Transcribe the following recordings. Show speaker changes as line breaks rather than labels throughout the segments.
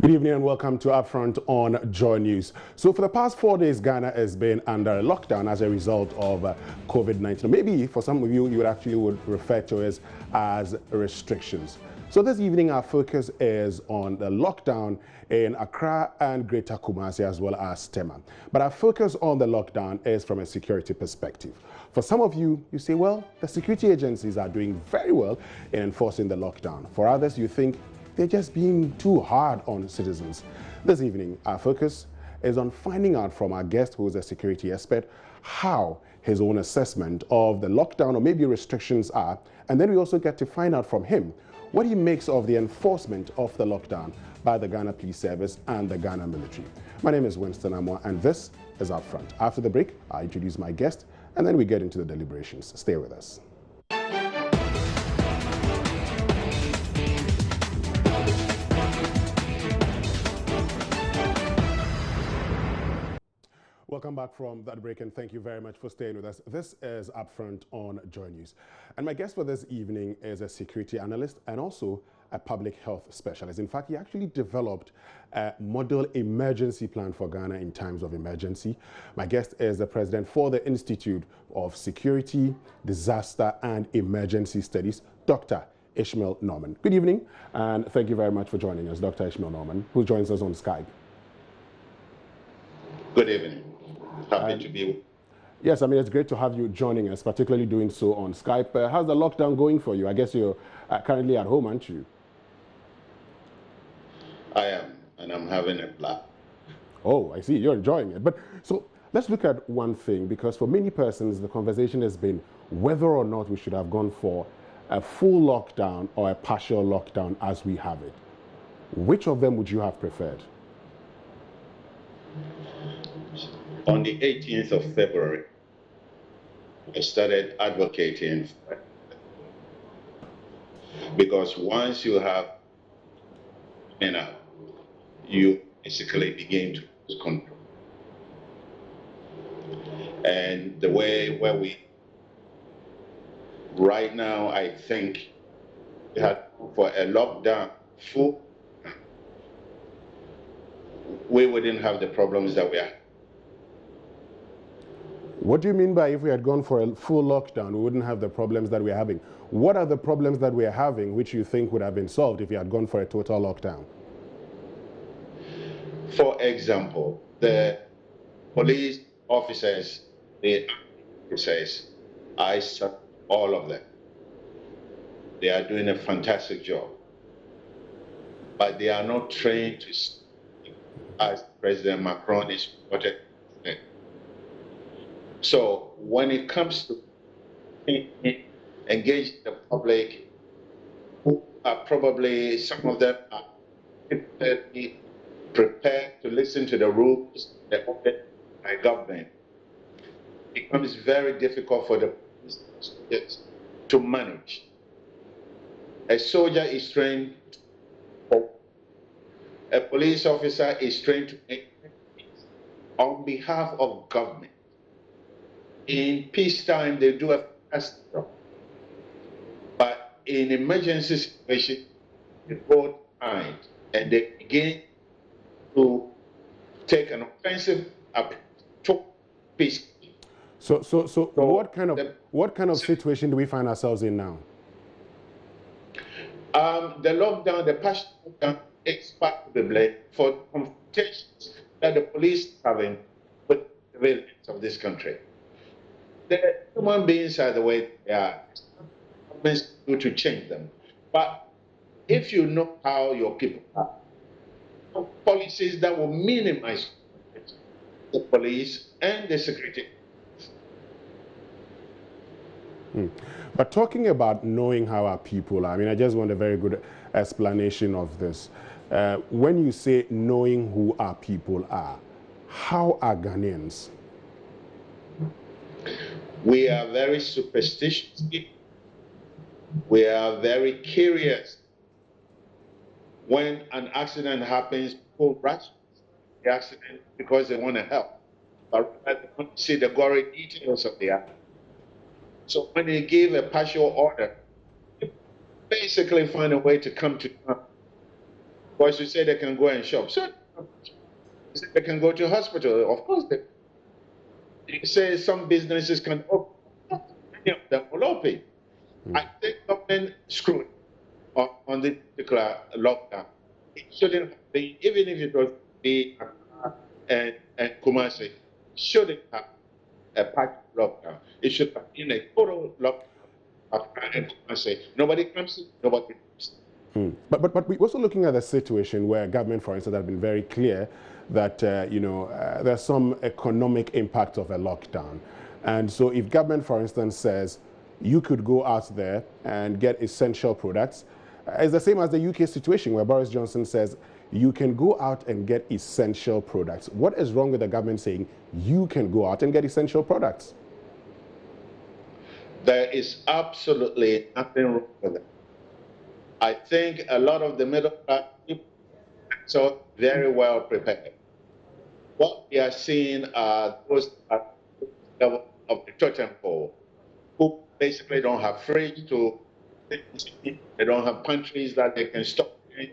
Good evening and welcome to UpFront on JoyNews. So for the past 4 days, Ghana has been under a lockdown as a result of COVID-19. Maybe for some of you, you would refer to it as restrictions. So this evening, our focus is on the lockdown in Accra and Greater Kumasi as well as Tema. But our focus on the lockdown is from a security perspective. For some of you, you say, well, the security agencies are doing very well in enforcing the lockdown. For others, you think they're just being too hard on citizens. This evening, our focus is on finding out from our guest, who is a security expert, how his own assessment of the lockdown or maybe restrictions are. And then we also get to find out from him what he makes of the enforcement of the lockdown by the Ghana Police Service and the Ghana military. My name is Winston Amwa, and this is UpFront. After the break, I'll introduce my guest, and then we get into the deliberations. Stay with us. Welcome back from that break, and thank you very much for staying with us. This is UpFront on JoyNews. And my guest for this evening is a security analyst and also a public health specialist. In fact, he actually developed a model emergency plan for Ghana in times of emergency. My guest is the president for the Institute of Security, Disaster and Emergency Studies, Dr. Ishmael Norman. Good evening, and thank you very much for joining us, Dr. Ishmael Norman, who joins us on Skype.
Good evening. Happy to be.
Yes, I mean, it's great to have you joining us, particularly doing so on Skype. How's the lockdown going for you? I guess you're currently at home, aren't you?
I am, and I'm having a blast.
Oh, I see. You're enjoying it. But so let's look at one thing, because for many persons, the conversation has been whether or not we should have gone for a full lockdown or a partial lockdown as we have it. Which of them would you have preferred?
On the 18th of February, I started advocating for it. Because once you have, you basically begin to lose control. And the way where we, right now, I think we had for a lockdown full, we wouldn't have the problems that we are.
What do you mean by if we had gone for a full lockdown, we wouldn't have the problems that we're having? What are the problems that we're having which you think would have been solved if you had gone for a total lockdown?
For example, the police officers, I saw all of them. They are doing a fantastic job. But they are not trained to, as President Macron is reported. So when it comes to engage the public, who are probably, some of them are prepared to listen to the rules that are set by government, it becomes very difficult for the police to manage. A soldier is trained, a police officer is trained to make on behalf of government. In peacetime, they do a fantastic job. But in emergency situations, they go behind and they begin to take an offensive approach to peace.
So what kind of situation do we find ourselves in now?
The lockdown, the partial lockdown, is part of the blame for the confrontations that the police are having with the civilians of this country. The human beings are the way they are. It's not to change them. But if you know how your people are, policies that will minimize the police and the security.
But talking about knowing how our people are, I mean, I just want a very good explanation of this. When you say knowing who our people are, how are Ghanaians?
We are very superstitious people. We are very curious. When an accident happens, people rush the accident because they want to help. But they want to see the gory details of the accident. So when they give a partial order, they basically find a way to come to terms Because you say they can go and shop. So you say they can go to hospital. Of course, you say some businesses can open. Many of them will open. I think government screwed on this particular lockdown. It shouldn't have been, even if it was the and Kumasi, shouldn't have a partial lockdown. It should have been a total lockdown of and Kumasi. Nobody comes in, nobody comes in.
But we're also looking at a situation where government, for instance, has been very clear that, there's some economic impact of a lockdown. And so if government, for instance, says you could go out there and get essential products, it's the same as the UK situation where Boris Johnson says you can go out and get essential products. What is wrong with the government saying you can go out and get essential products?
There is absolutely nothing wrong with it. I think a lot of the middle class people are so very well prepared. What we are seeing are those at the level of the totem pole who basically don't have fridge to, they don't have pantries that they can stock in.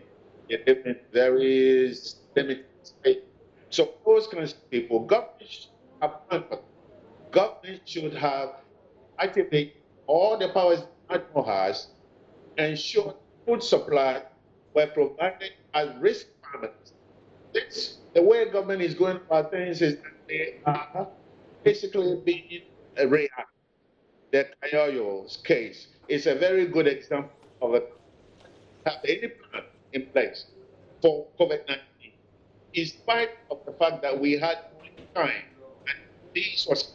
They live in very limited space. So those kinds of people, government should have planned for them. Government should have activated all the powers national has, ensure food supply were provided as risk farmers. This, the way government is going about things is that they are basically being reactive. The Kayoyo's case is a very good example of a have any plan in place for COVID-19, in spite of the fact that we had time and this was.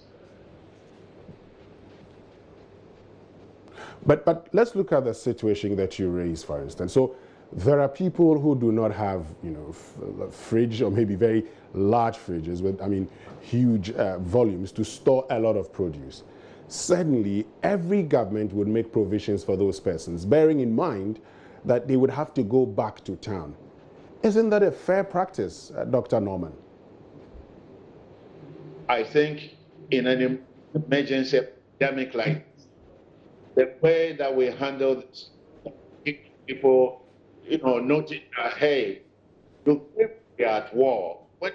But let's look at the situation that you raised, for instance. So there are people who do not have, a fridge or maybe very large fridges with, huge volumes to store a lot of produce. Certainly, every government would make provisions for those persons, bearing in mind that they would have to go back to town. Isn't that a fair practice, Dr. Norman?
I think in an emergency epidemic like this, the way that we handle this, people, notice that, hey, you're at war. When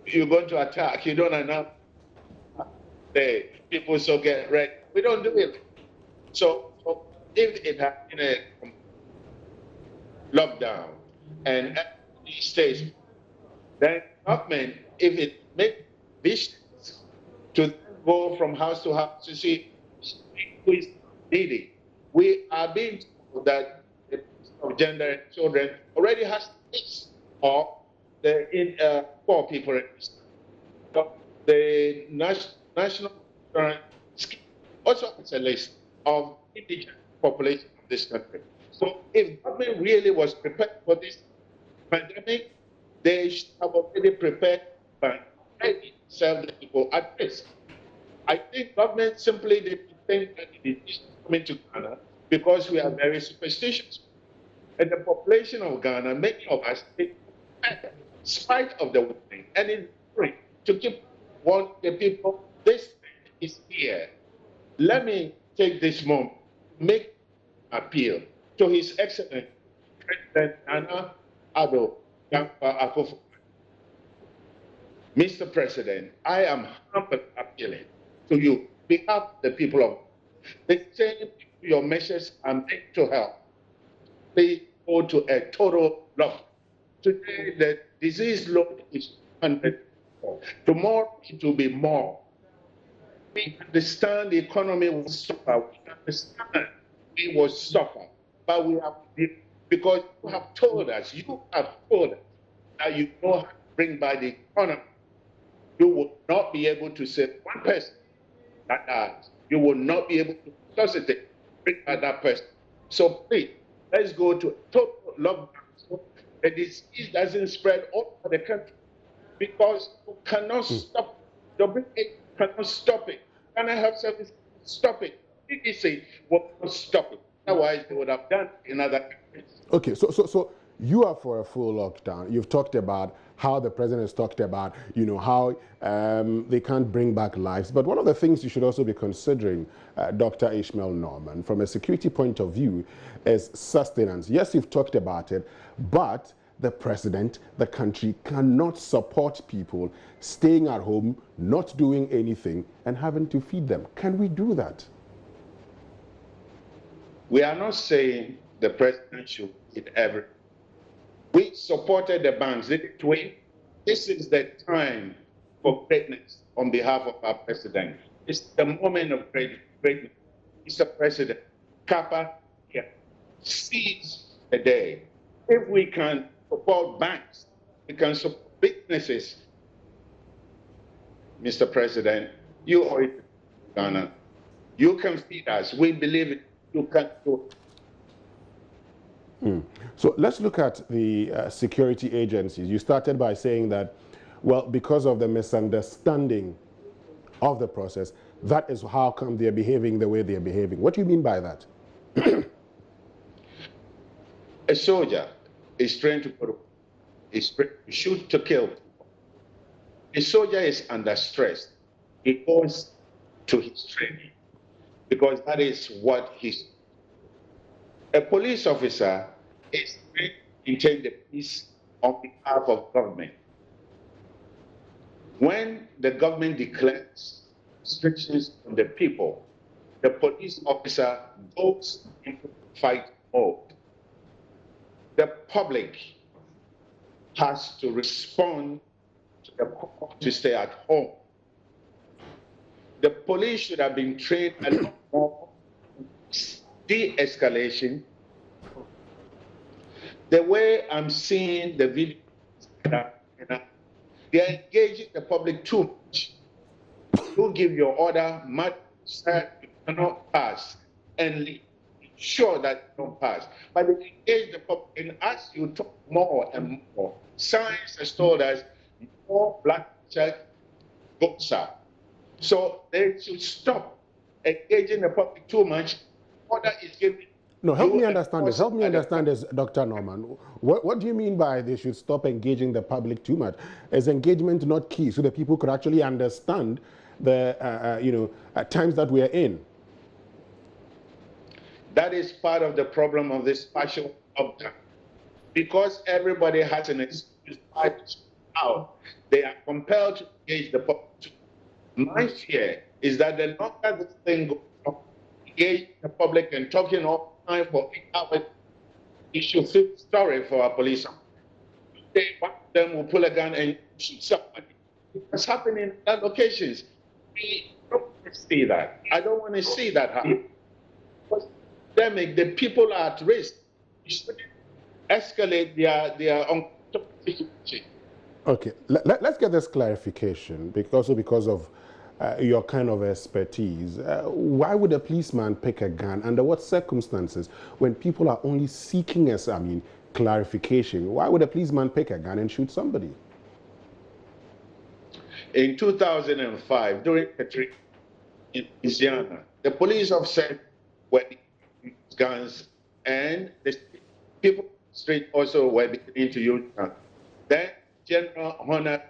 you're going to attack, you don't announce. People so get ready. We don't do it. So if it had been a lockdown and these states, then government, if it makes visions to go from house to house to see who is needy, we are being told that the of gender and children already has this, or the poor people. So the national insurance scheme also has a list of indigent population of this country. So if government really was prepared for this pandemic, they should have already prepared and already serve the people at risk. I think government simply didn't think that it is coming to Ghana because we are very superstitious. And the population of Ghana, many of us, in spite of the warning, and in free to keep warning the people, this is here. Let me take this moment to make an appeal to His Excellency President Nana Addo Dankwa Akufo. Mr. President, I am humbly appealing to you, behalf of the people of the same your measures are meant to help. Please go to a total lockdown. Today, the disease load is 100. Tomorrow, it will be more. We understand the economy will suffer. We understand we will suffer. But we have, because you have told us that you know how to bring back the economy. You will not be able to save one person that dies. You will not be able to resuscitate, bring back that person. So please, let's go to total lockdown so the disease doesn't spread all over the country, because you cannot stop it. WHO cannot stop it. Ghana Health Service stop it. CDC will not stop it. Otherwise, they would have done it in other countries.
Okay, so You are for a full lockdown. You've talked about how the president has talked about, how they can't bring back lives. But one of the things you should also be considering, Dr. Ishmael Norman, from a security point of view, is sustenance. Yes, you've talked about it, but the president, the country cannot support people staying at home, not doing anything, and having to feed them. Can we do that?
We are not saying the president should eat everything. We supported the banks, didn't we? This is the time for greatness on behalf of our president. It's the moment of greatness. Mr. President, Kappa, yeah, seize the day. If we can support banks, we can support businesses. Mr. President, you owe it to Ghana. You can feed us. We believe it. You can do it.
So let's look at the security agencies. You started by saying that, well, because of the misunderstanding of the process, that is how come they're behaving the way they're behaving. What do you mean by that?
A soldier is trained to go to shoot to kill. A soldier is under stress. He goes to his training because that is what he's. A police officer is trained to maintain the peace on behalf of government. When the government declares restrictions on the people, the police officer goes into fight mode. The public has to respond to the call to stay at home. The police should have been trained a lot more de-escalation. The way I'm seeing the video, they are engaging the public too much. You give your order, sir, you cannot pass, and leave. Sure that you don't pass. But they engage the public, and as you talk more and more, science has told us more blood pressure goes up. So they should stop engaging the public too much. Order is given.
No, help me understand this. Help me understand this, Dr. Norman. What do you mean by they should stop engaging the public too much? Is engagement not key so that people could actually understand the times that we are in?
That is part of the problem of this partial lockdown. Because everybody has an excuse out, they are compelled to engage the public. My fear is that the longer this thing goes on, engaging the public and talking all the time for 8 hours, you should feel sorry for our police. One of them will pull a gun and shoot somebody. It's happening in other locations. We don't want to see that. I don't want to see that happen. The people are at risk. You shouldn't escalate their uncomfortable situation.
Okay, let's get this clarification because of your kind of expertise. Why would a policeman pick a gun? Under what circumstances? When people are only seeking clarification, why would a policeman pick a gun and shoot somebody?
In 2005, during Katrina in Louisiana, the police officer were guns, and the people on the street also were beginning to use guns. Then General Honor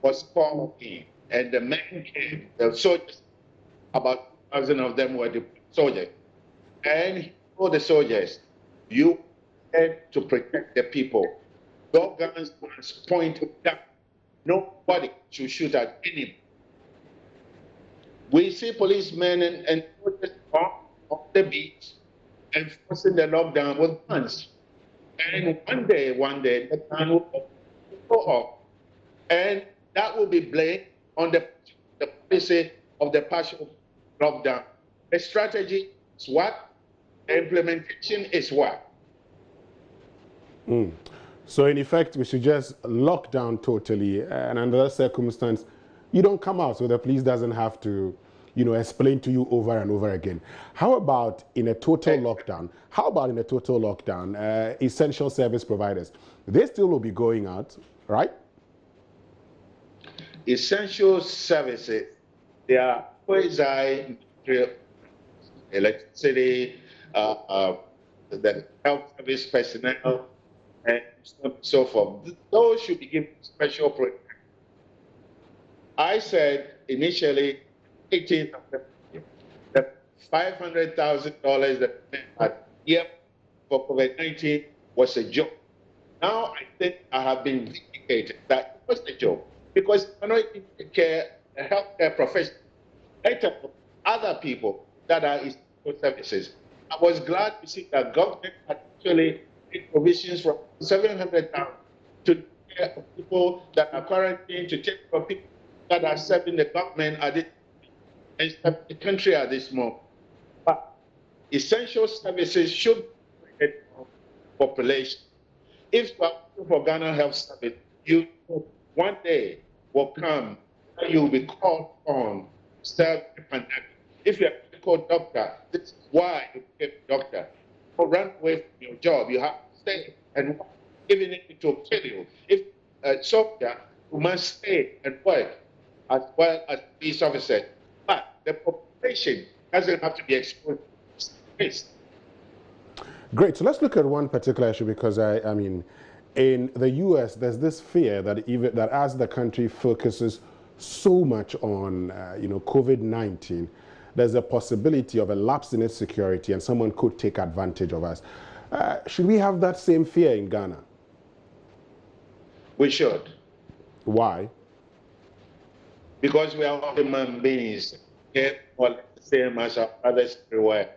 was called in, and the men came, the soldiers, about 1,000 of them were the soldiers, and he told the soldiers, you had to protect the people. Your guns must point down. Nobody should shoot at anybody. We see policemen and soldiers on the beach enforcing the lockdown with guns. And one day, the gun will go off. And that will be blamed on the policy of the partial lockdown. The strategy is what? The implementation is what?
So in effect, we should just lock down totally, and under that circumstance, you don't come out, so the police doesn't have to, explain to you over and over again. How about in a total lockdown? Essential service providers, they still will be going out, right?
Essential services, they are quasi electricity, the health service personnel, and so forth. Those should be given special protection. I said initially, 18th of February, that $500,000 that we had here for COVID-19 was a joke. Now I think I have been vindicated that it was a joke because I know take care healthcare professionals, other people that are essential services. I was glad to see that government had actually made provisions from 700,000 to take care of people that are quarantined, to take care of people that are serving the government at this and the country at this moment. But essential services should be for population. If you are looking for Ghana Health Service, you one day will come and you will be called on to serve the pandemic. If you are a medical doctor, this is why you became a doctor. You run away from your job. You have to stay and work, even if it will kill you. If a soldier, you must stay and work as well as police officers. But the population doesn't have to be exposed to this.
Great. So let's look at one particular issue because I mean, in the U.S., there's this fear that even that as the country focuses so much on COVID-19, there's a possibility of a lapse in its security and someone could take advantage of us. Should we have that same fear in Ghana?
We should.
Why?
Because we are all human beings, get all the same as our others everywhere.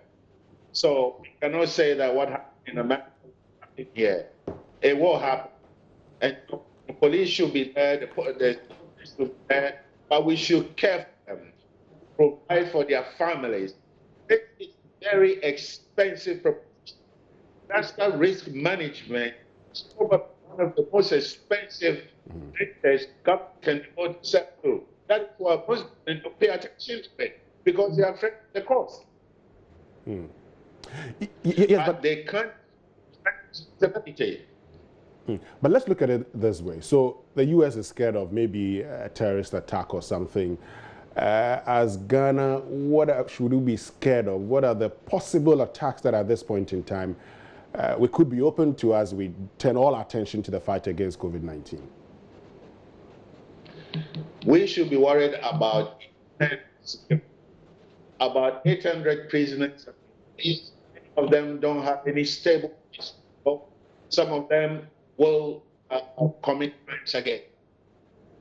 So we cannot say that what happened in America will happen here. It will happen. And the police should be there, the police should be there, but we should care for them, provide for their families. It is very expensive proposition. National risk management is probably one of the most expensive things government can afford to set through. That's why most people pay attention to it, because they are afraid of the cost.
Yes,
but they can't stability.
But let's look at it this way. So the U.S. is scared of maybe a terrorist attack or something. As Ghana, what should we be scared of? What are the possible attacks that at this point in time we could be open to as we turn all our attention to the fight against COVID-19?
We should be worried about 800 prisoners. Many of them don't have any stable place. Some of them will commit crimes again.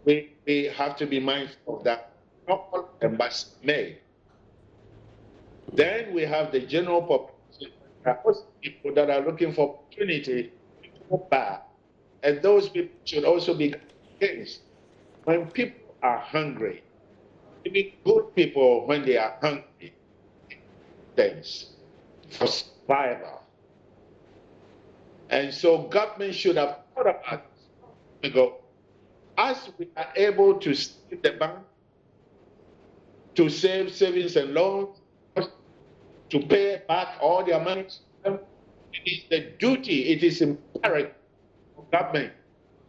We have to be mindful of that. Not all of them, but may. Then we have the general population. There are people that are looking for opportunity to go back. And those people should also be against. When people are hungry, even good people, when they are hungry, things for survival. And so government should have thought about this ago. As we are able to save the bank, to save savings and loans, to pay back all their money, it is the duty, it is imperative for government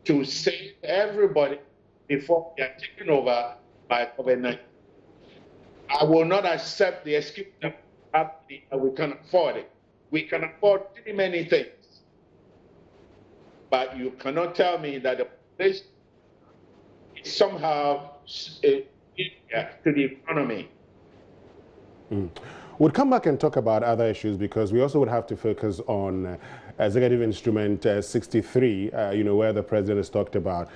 to save everybody before they are taken over by COVID-19. I will not accept the excuse that we can afford it. We can afford many things. But you cannot tell me that the population is somehow to the economy.
We'll come back and talk about other issues because we also would have to focus on Executive Instrument 63, where the president has talked about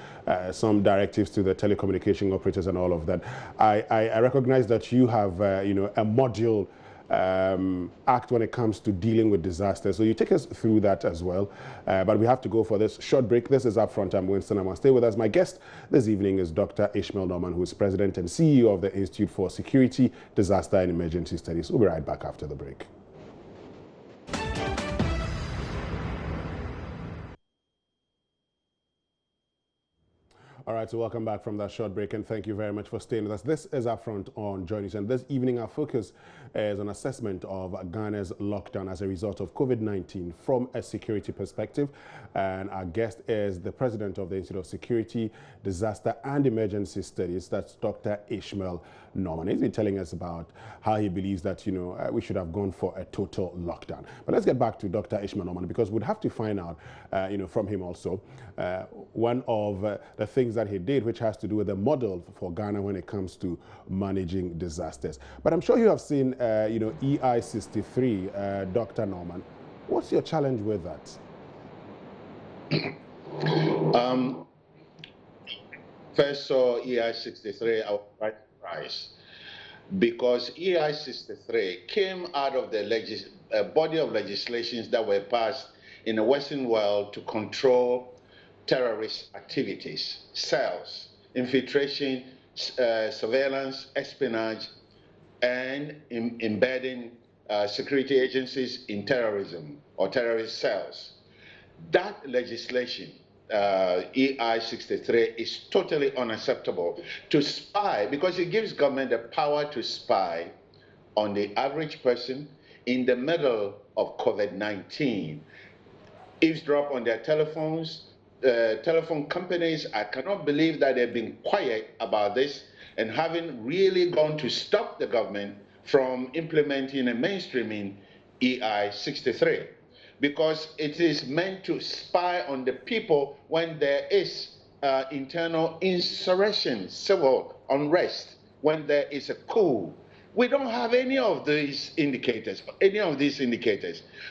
some directives to the telecommunication operators and all of that. I recognize that you have, a module act when it comes to dealing with disasters. So you take us through that as well. But we have to go for this short break. This is Upfront. I'm Winston. I'm stay with us. My guest this evening is Dr. Ishmael Norman, who is President and CEO of the Institute for Security, Disaster and Emergency Studies. We'll be right back after the break. All right, so welcome back from that short break, and thank you very much for staying with us. This is Upfront on JoyNews, and this evening our focus is on assessment of Ghana's lockdown as a result of COVID-19 from a security perspective. And our guest is the president of the Institute of Security, Disaster and Emergency Studies. That's Dr. Ishmael Norman. He's been telling us about how he believes that, we should have gone for a total lockdown. But let's get back to Dr. Ishmael Norman, because we'd have to find out, from him also, one of the things that he did, which has to do with the model for Ghana when it comes to managing disasters. But I'm sure you have seen, EI63, Dr. Norman. What's your challenge with that?
First saw EI63, I was quite surprised, because EI63 came out of the body of legislations that were passed in the Western world to control terrorist activities, cells, infiltration, surveillance, espionage, and embedding security agencies in terrorism or terrorist cells. That legislation, EI63, is totally unacceptable to spy, because it gives government the power to spy on the average person in the middle of COVID-19, eavesdrop on their telephones. Telephone companies, I cannot believe that they've been quiet about this and haven't really gone to stop the government from implementing and mainstreaming EI63, because it is meant to spy on the people when there is internal insurrection, civil unrest, when there is a coup. We don't have any of these indicators,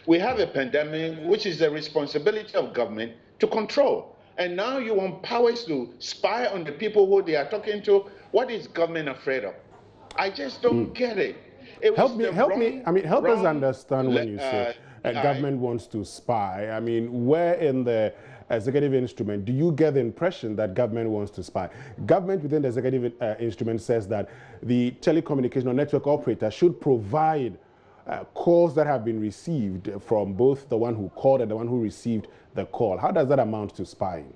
We have a pandemic, which is the responsibility of government to control. And now you want powers to spy on the people who they are talking to. What is government afraid of? I just don't get it.
Help us understand when you say government wants to spy. I mean, where in the executive instrument do you get the impression that government wants to spy? Government within the executive instrument says that the telecommunication or network operator should provide calls that have been received from both the one who called and the one who received the call. How does that amount to spying?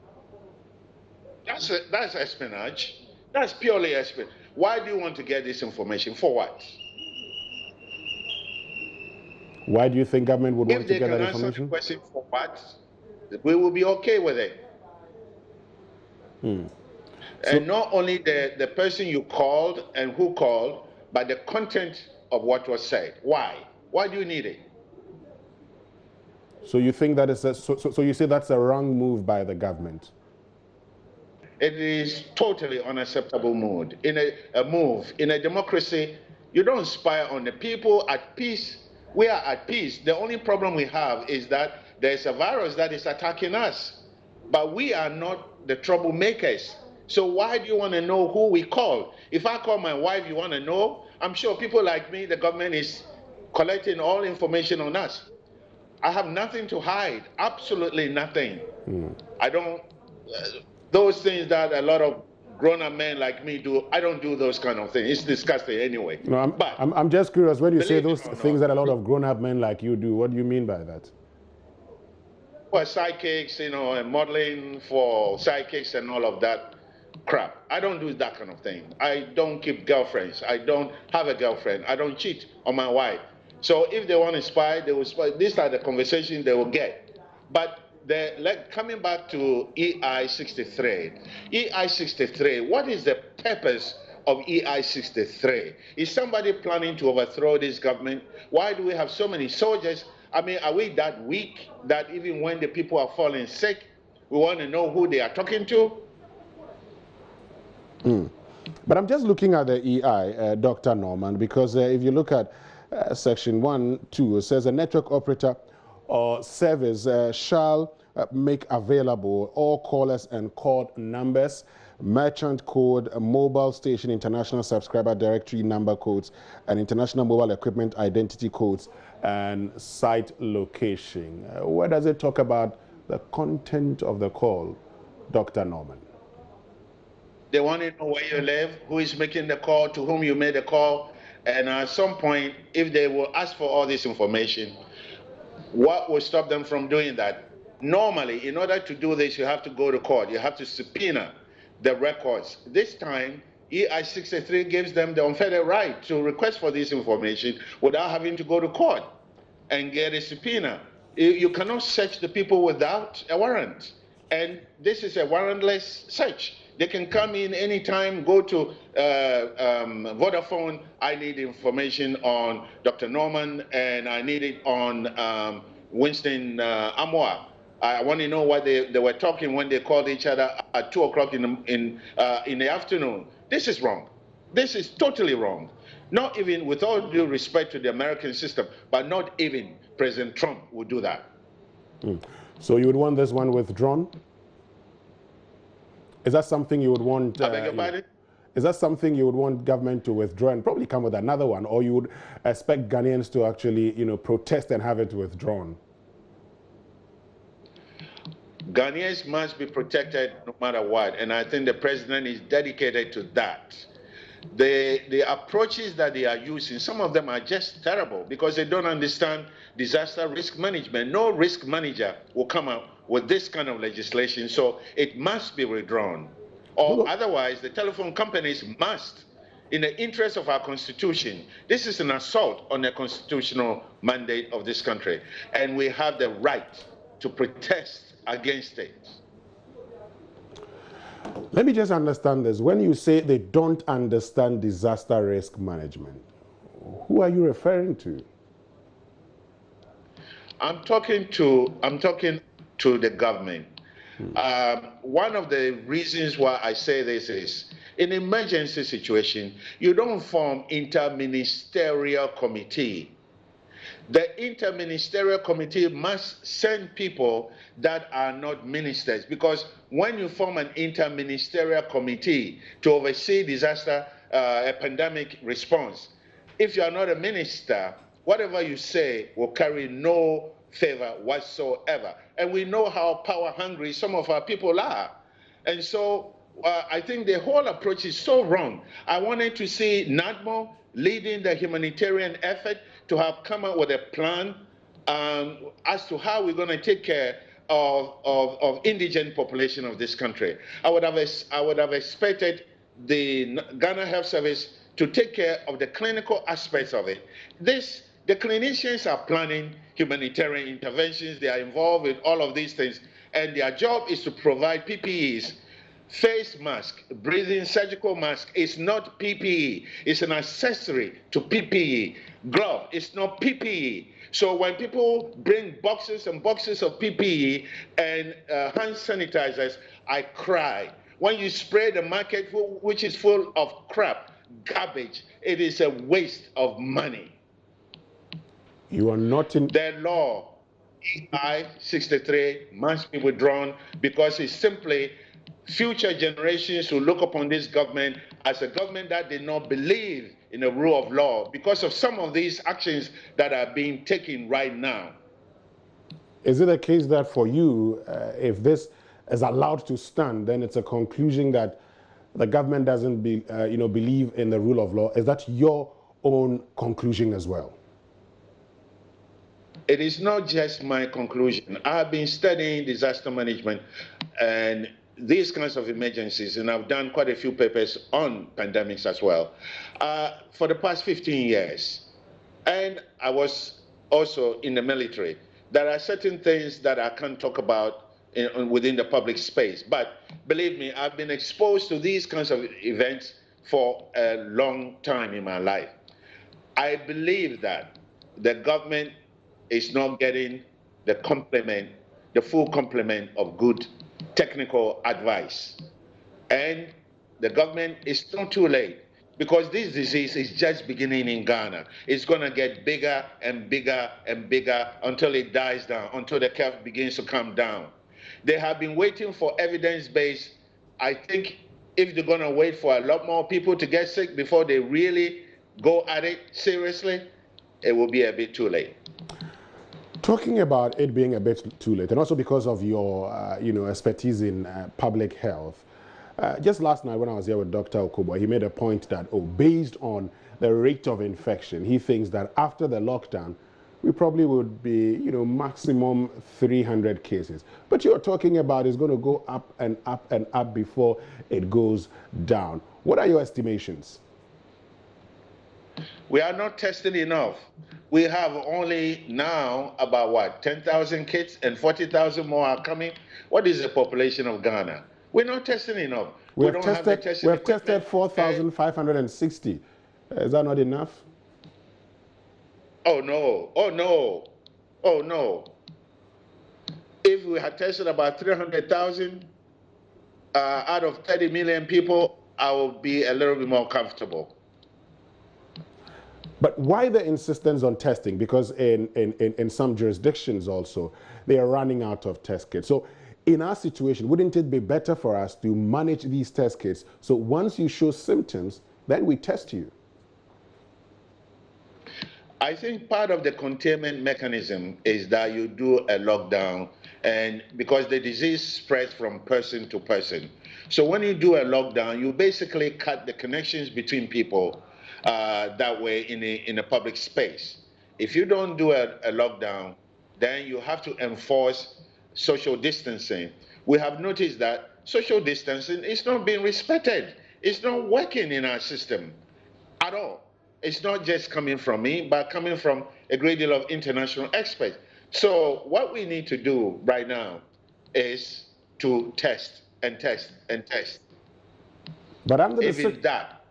That's espionage. That's purely espionage. Why do you want to get this information? For what?
Why do you think government would want to get that information?
If they can answer the question for what, we will be okay with it. And not only the person you called and who called, but the content of what was said. Why? Why do you need it?
So you think that is so you say that's a wrong move by the government?
It is totally unacceptable move. In a democracy, you don't spy on the people at peace. We are at peace. The only problem we have is that there's a virus that is attacking us, but we are not the troublemakers. So why do you want to know who we call? If I call my wife, you want to know? I'm sure people like me, the government is collecting all information on us. I have nothing to hide, absolutely nothing. I don't, those things that a lot of grown-up men like me do, I don't do those kind of things. It's disgusting anyway.
No, I'm just curious, when you say those things that a lot of grown-up men like you do, what do you mean by that?
Well, sidekicks, and modeling for sidekicks and all of that crap. I don't do that kind of thing. I don't keep girlfriends. I don't have a girlfriend. I don't cheat on my wife. So if they want to spy, they will spy. These are the conversations they will get. But coming back to EI63, EI63, what is the purpose of EI63? Is somebody planning to overthrow this government? Why do we have so many soldiers? I mean, are we that weak that even when the people are falling sick, we want to know who they are talking to?
But I'm just looking at the EI, Dr. Norman, because if you look at section 1(2), it says a network operator or service shall make available all callers and called numbers, merchant code, mobile station international subscriber directory number codes, and international mobile equipment identity codes and site location. Where does it talk about the content of the call, Dr. Norman?
They want to know where you live, who is making the call, to whom you made the call, and at some point, if they will ask for all this information, what will stop them from doing that? Normally, in order to do this, you have to go to court. You have to subpoena the records. This time, EI63 gives them the unfettered right to request for this information without having to go to court and get a subpoena. You cannot search the people without a warrant. And this is a warrantless search. They can come in anytime, go to Vodafone. I need information on Dr. Norman, and I need it on Winston Amoa. I want to know what they were talking when they called each other at 2 o'clock in the afternoon. This is wrong. This is totally wrong. Not even, with all due respect to the American system, but not even President Trump would do that.
So you would want this one withdrawn? Is that something you would want?
I beg your pardon?
Is that something you would want government to withdraw and probably come with another one, or you would expect Ghanaians to actually, protest and have it withdrawn?
Ghanaians must be protected no matter what, and I think the president is dedicated to that. The approaches that they are using, some of them are just terrible because they don't understand disaster risk management. No risk manager will come out with this kind of legislation, so it must be withdrawn. Or otherwise, the telephone companies must, in the interest of our Constitution, this is an assault on the constitutional mandate of this country, and we have the right to protest against it.
Let me just understand this. When you say they don't understand disaster risk management, who are you referring to?
I'm talking to the government. One of the reasons why I say this is, in an emergency situation, you don't form interministerial committee. The interministerial committee must send people that are not ministers, because when you form an interministerial committee to oversee disaster, a pandemic response, if you are not a minister, whatever you say will carry no favor whatsoever. And we know how power hungry some of our people are. And so I think the whole approach is so wrong. I wanted to see NADMO leading the humanitarian effort to have come up with a plan as to how we're going to take care of indigent population of this country. I would have expected the Ghana Health Service to take care of the clinical aspects of it. The clinicians are planning humanitarian interventions. They are involved with all of these things, and their job is to provide PPEs. Face mask, breathing surgical mask is not PPE. It's an accessory to PPE. Glove is not PPE. So when people bring boxes and boxes of PPE and hand sanitizers, I cry. When you spray the market, which is full of crap, garbage, it is a waste of money.
You are not in...
The law, EI 63, must be withdrawn because it's simply future generations will look upon this government as a government that did not believe in the rule of law because of some of these actions that are being taken right now.
Is it a case that for you, if this is allowed to stand, then it's a conclusion that the government doesn't believe in the rule of law? Is that your own conclusion as well?
It is not just my conclusion. I've been studying disaster management and these kinds of emergencies, and I've done quite a few papers on pandemics as well, for the past 15 years. And I was also in the military. There are certain things that I can't talk about within the public space, but believe me, I've been exposed to these kinds of events for a long time in my life. I believe that the government is not getting the full complement of good technical advice. And the government is not too late, because this disease is just beginning in Ghana. It's going to get bigger and bigger and bigger until it dies down, until the curve begins to come down. They have been waiting for evidence-based. I think if they're going to wait for a lot more people to get sick before they really go at it seriously, it will be a bit too late.
Talking about it being a bit too late, and also because of your expertise in public health, just last night when I was here with Dr. Okobo, he made a point that, based on the rate of infection, he thinks that after the lockdown, we probably would be, maximum 300 cases. But you're talking about it's going to go up and up and up before it goes down. What are your estimations?
We are not testing enough. We have only now about 10,000 kits, and 40,000 more are coming. What is the population of Ghana? We're not testing enough. We don't have the testing
we have
equipment.
tested 4,560. Is that not enough?
Oh no, oh no, oh no. If we had tested about 300,000 out of 30 million people, I would be a little bit more comfortable.
But why the insistence on testing? Because in some jurisdictions also, they are running out of test kits. So in our situation, wouldn't it be better for us to manage these test kits? So once you show symptoms, then we test you.
I think part of the containment mechanism is that you do a lockdown, and because the disease spreads from person to person. So when you do a lockdown, you basically cut the connections between people that way in a public space. If you don't do a lockdown, then you have to enforce social distancing. We have noticed that social distancing is not being respected. It's not working in our system at all. It's not just coming from me, but coming from a great deal of international experts. So what we need to do right now is to test and test and test.
But under
Even that,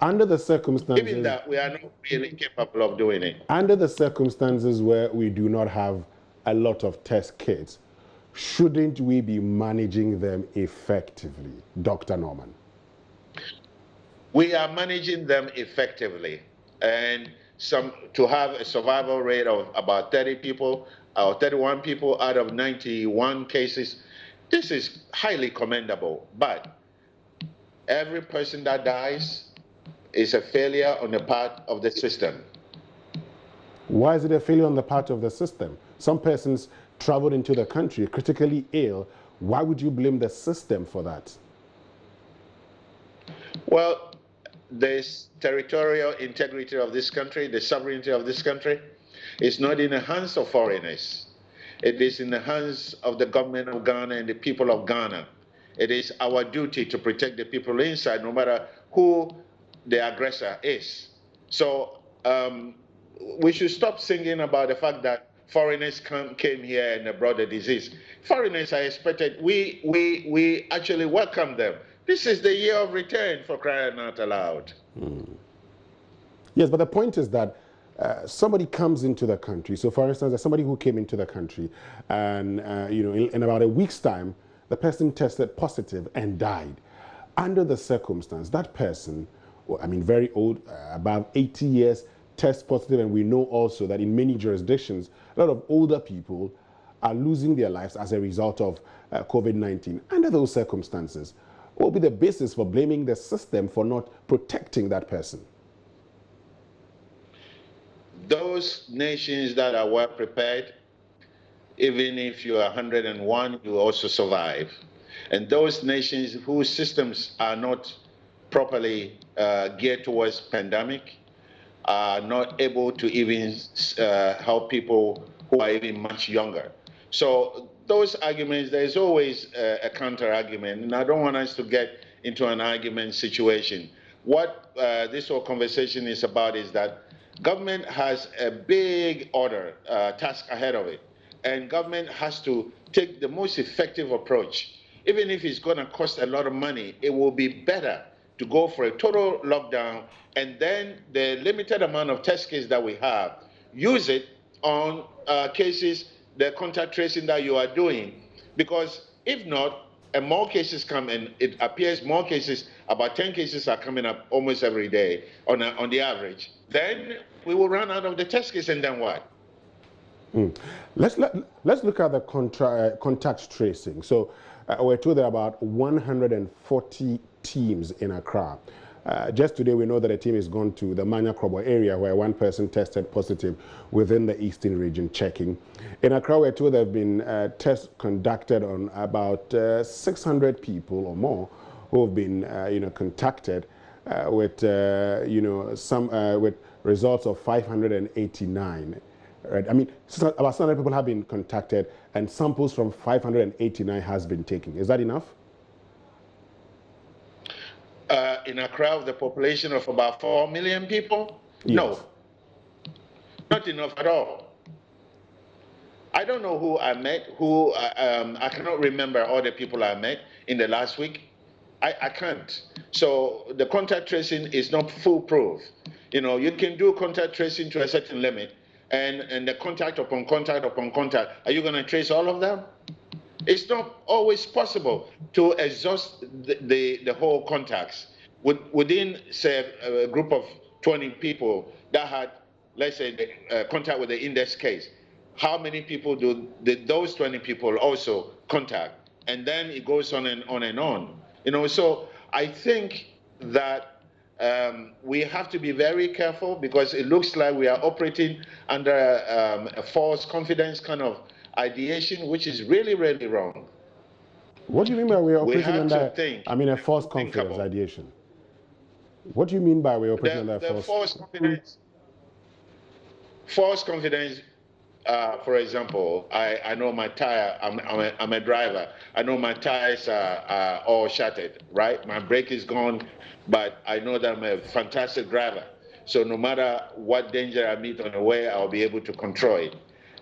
under the circumstances,
even that, we are not really capable of doing it.
under the circumstances where we do not have a lot of test kits, shouldn't we be managing them effectively, Dr. Norman?
We are managing them effectively, and to have a survival rate of about 30 people or 31 people out of 91 cases, this is highly commendable. But every person that dies is a failure on the part of the system.
Why is it a failure on the part of the system? Some persons traveled into the country critically ill. Why would you blame the system for that?
Well, the territorial integrity of this country, the sovereignty of this country, is not in the hands of foreigners. It is in the hands of the government of Ghana and the people of Ghana. It is our duty to protect the people inside, no matter who the aggressor is. So we should stop singing about the fact that foreigners came here and they brought the disease. Foreigners are expected. We actually welcome them. This is the year of return, for crying out aloud.
Yes, but the point is that somebody comes into the country. So, for instance, there's somebody who came into the country, and in about a week's time, the person tested positive and died. Under the circumstance, that person, I mean, very old, about 80 years, tests positive, and we know also that in many jurisdictions, a lot of older people are losing their lives as a result of COVID-19. Under those circumstances, what will be the basis for blaming the system for not protecting that person?
Those nations that are well prepared, even if you are 101, you also survive. And those nations whose systems are not properly geared towards pandemic are not able to even help people who are even much younger. So those arguments, there's always a counter argument, and I don't want us to get into an argument situation. What this whole conversation is about is that government has a big task ahead of it, and government has to take the most effective approach. Even if it's going to cost a lot of money, it will be better to go for a total lockdown, and then the limited amount of test kits that we have, use it on cases, the contact tracing that you are doing. Because if not, and more cases come, and it appears more cases, about 10 cases are coming up almost every day on the average, then we will run out of the test kits, and then what?
Let's look at the contact tracing. So we're told there are about 140 teams in Accra. Just today, we know that a team has gone to the Manya Krobo area where one person tested positive within the eastern region, checking. In Accra, we're told there have been tests conducted on about 600 people or more who have been, contacted with, with results of 589. Right. I mean, about 700 people have been contacted, and samples from 589 has been taken. Is that enough?
In Accra, of the population of about 4 million people?
Yes.
No, not enough at all. I don't know who I met, I cannot remember all the people I met in the last week. I can't. So the contact tracing is not foolproof. You know, you can do contact tracing to a certain limit, and the contact upon contact upon contact, are you going to trace all of them? It's not always possible to exhaust the whole contacts. Within, say, a group of 20 people that had, let's say, contact with the index case, how many people did those 20 people also contact? And then it goes on and on and on. You know, so I think that we have to be very careful, because it looks like we are operating under a false confidence kind of ideation, which is really, really wrong.
What do you mean by we're
We
operating
have
under,
to think.
I mean, a false confidence ideation? What do you mean by we're operating under a
false confidence? False confidence. For example, I know my tire. I'm a driver. I know my tires are all shattered. Right, my brake is gone, but I know that I'm a fantastic driver. So no matter what danger I meet on the way, I'll be able to control it.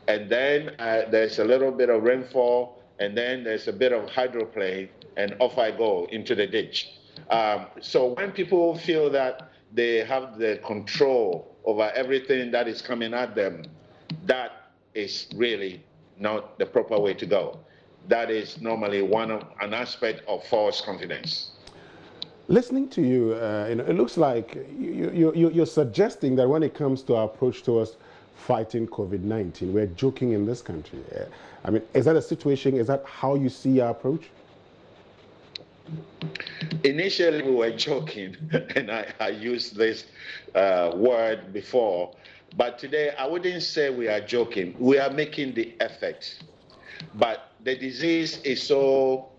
And then there's a little bit of rainfall, and then there's a bit of hydroplane, and off I go into the ditch. So when people feel that they have the control over everything that is coming at them, that is really not the proper way to go. That is normally an aspect of false confidence.
Listening to you, it looks like you're suggesting that when it comes to our approach towards fighting COVID-19, we're joking in this country. I mean, is that a situation? Is that how you see our approach?
Initially, we were joking, and I used this word before, but today I wouldn't say we are joking. We are making the effort. But the disease is so,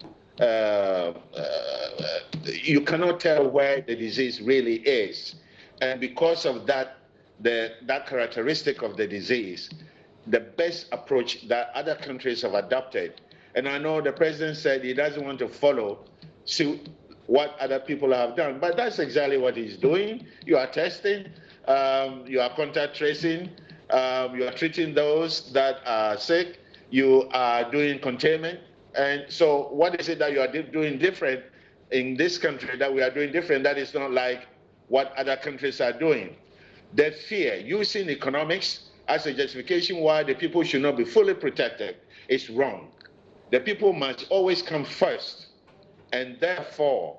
you cannot tell where the disease really is. And because of that, that characteristic of the disease, the best approach that other countries have adopted, and I know the president said he doesn't want to follow suit what other people have done, but that's exactly what he's doing. You are testing, you are contact tracing, you are treating those that are sick, you are doing containment. And so what is it that you are doing different in this country that we are doing different that is not like what other countries are doing? The fear, using economics as a justification why the people should not be fully protected, is wrong. The people must always come first. And therefore,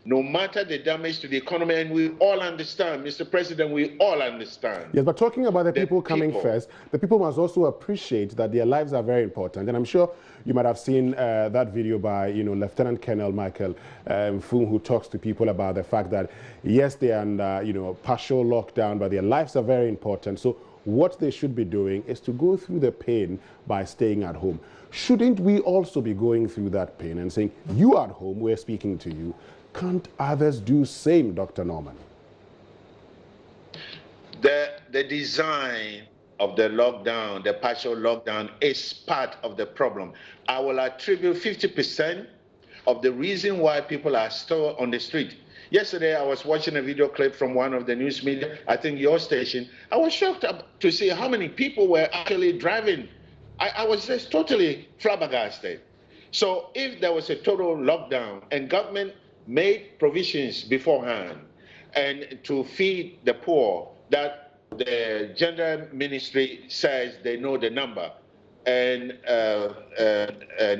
no matter the damage to the economy, and we all understand, Mr. President, we all understand.
Yes, but talking about the people coming first, the people must also appreciate that their lives are very important. And I'm sure you might have seen that video by, Lieutenant Colonel Michael Mfum, who talks to people about the fact that, yes, they are under, partial lockdown, but their lives are very important. So what they should be doing is to go through the pain by staying at home. Shouldn't we also be going through that pain and saying, you at home, we're speaking to you, can't others do same, Dr. Norman?
The design of the lockdown, the partial lockdown, is part of the problem. I will attribute 50% of the reason why people are still on the street. Yesterday, I was watching a video clip from one of the news media, I think your station. I was shocked to see how many people were actually driving. I was just totally flabbergasted. So if there was a total lockdown and government made provisions beforehand and to feed the poor, that the gender ministry says they know the number, and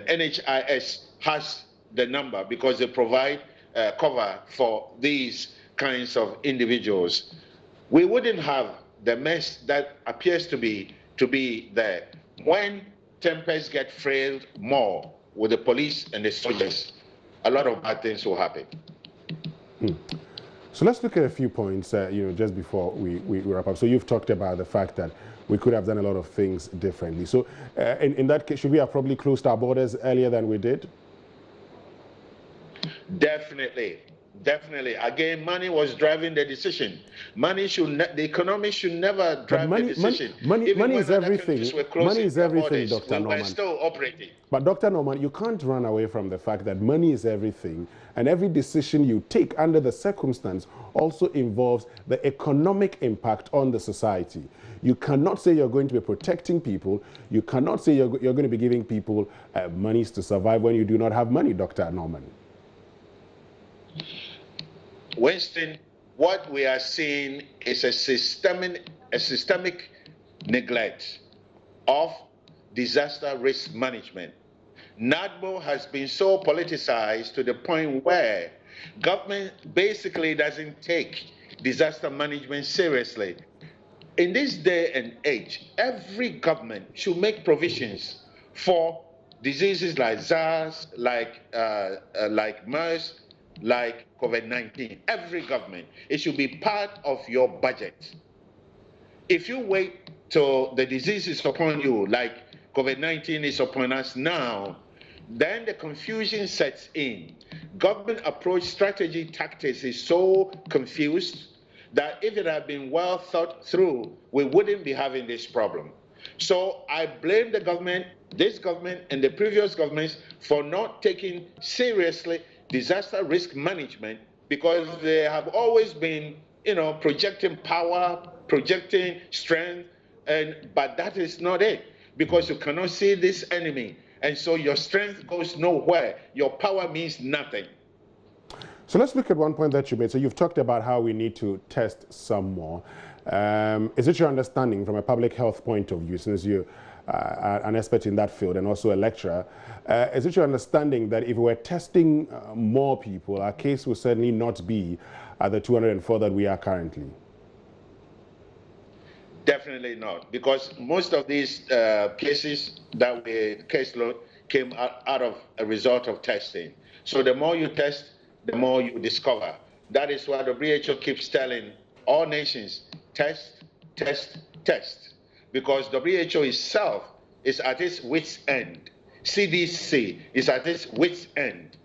NHIS has the number because they provide cover for these kinds of individuals, we wouldn't have the mess that appears to be there. When tempers get frailed more with the police and the soldiers, a lot of bad things will happen.
So let's look at a few points, just before we wrap up. So you've talked about the fact that we could have done a lot of things differently. So in that case, should we have probably closed our borders earlier than we did?
Definitely. Definitely. Again, money was driving the decision. The economy should never
But
drive the decision. Even
money
when
is
other countries
everything.
were
Money
closing
is
their
everything,
borders,
Dr.
we were
Norman.
still operating.
But Dr. Norman, you can't run away from the fact that money is everything, and every decision you take under the circumstance also involves the economic impact on the society. You cannot say you're going to be protecting people. You cannot say you're going to be giving people monies to survive when you do not have money, Dr. Norman.
Winston, what we are seeing is a systemic neglect of disaster risk management. NADMO has been so politicized to the point where government basically doesn't take disaster management seriously. In this day and age, every government should make provisions for diseases like SARS, like MERS, like COVID-19. Every government, it should be part of your budget. If you wait till the disease is upon you, like COVID-19 is upon us now, then the confusion sets in. Government approach, strategy, tactics is so confused that if it had been well thought through, we wouldn't be having this problem. So I blame the government, this government, and the previous governments for not taking seriously disaster risk management, because they have always been, projecting power, projecting strength, but that is not it, because you cannot see this enemy. And so your strength goes nowhere. Your power means nothing.
So let's look at one point that you made. So you've talked about how we need to test some more. Is it your understanding from a public health point of view, since you are an expert in that field and also a lecturer, is it your understanding that if we were testing more people, our case will certainly not be at the 204 that we are currently?
Definitely not, because most of these cases that caseload came out of a result of testing. So the more you test, the more you discover. That is why the WHO keeps telling all nations, test, test, test, because WHO itself is at its wit's end. CDC is at its wit's end.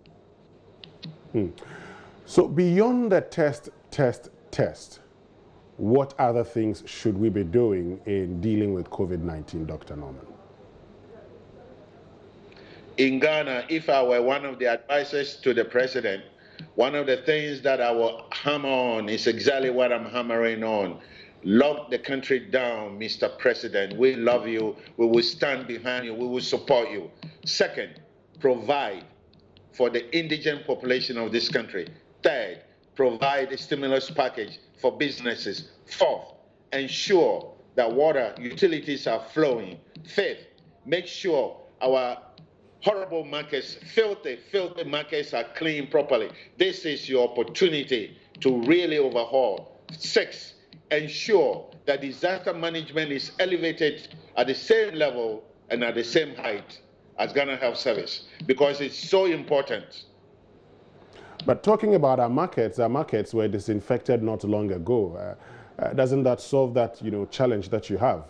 So beyond the test, what other things should we be doing in dealing with COVID-19, Dr. Norman?
In Ghana, if I were one of the advisors to the president, one of the things that I will hammer on is exactly what I'm hammering on. Lock the country down, Mr. President. We love you. We will stand behind you. We will support you. Second, provide for the indigent population of this country. Third, provide a stimulus package for businesses. Fourth, ensure that water utilities are flowing. Fifth, make sure our horrible markets, filthy markets are cleaned properly. This is your opportunity to really overhaul. Six, ensure that disaster management is elevated at the same level and at the same height as Ghana Health Service, because it's so important.
But talking about our markets were disinfected not long ago. Doesn't that solve that challenge that you have?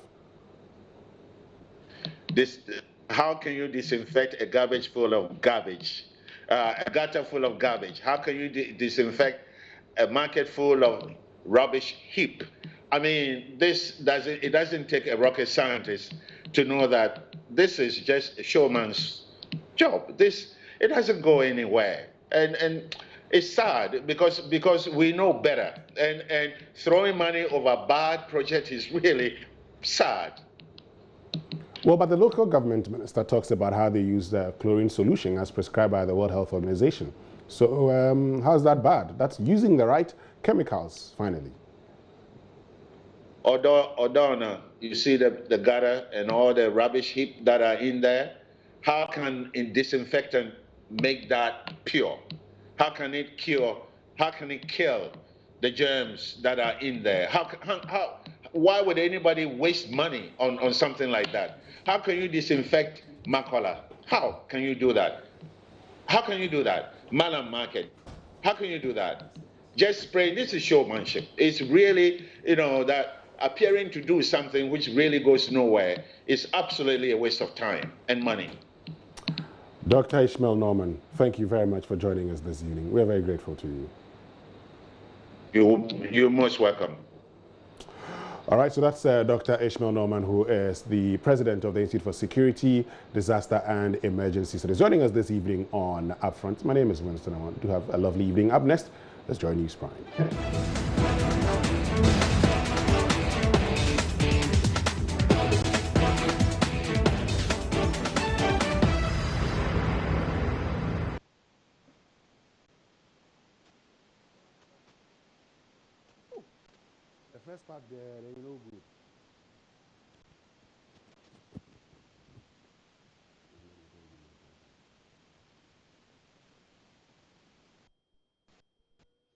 How can you disinfect a garbage full of garbage, a gutter full of garbage? How can you disinfect a market full of rubbish heap? I mean, it doesn't take a rocket scientist to know that this is just a showman's job. It doesn't go anywhere, and it's sad because we know better, and throwing money over bad project is really sad.
Well, but the local government minister talks about how they use the chlorine solution as prescribed by the World Health Organization. So how's that bad? That's using the right chemicals, finally.
Odonna, you see the gutter and all the rubbish heap that are in there. How can a disinfectant make that pure? How can it cure? How can it kill the germs that are in there? Why would anybody waste money on something like that? How can you disinfect Makola? How can you do that? How can you do that? Malam Market. How can you do that? Just spray. This is showmanship. It's really, that appearing to do something which really goes nowhere is absolutely a waste of time and money.
Dr. Ishmael Norman, thank you very much for joining us this evening. We're very grateful to you.
You're most welcome.
All right, so that's Dr. Ishmael Norman, who is the president of the Institute for Security, Disaster and Emergency Studies, joining us this evening on Upfront. My name is Winston. I want to have a lovely evening. Up next, let's join News Prime. The first part there, they know good.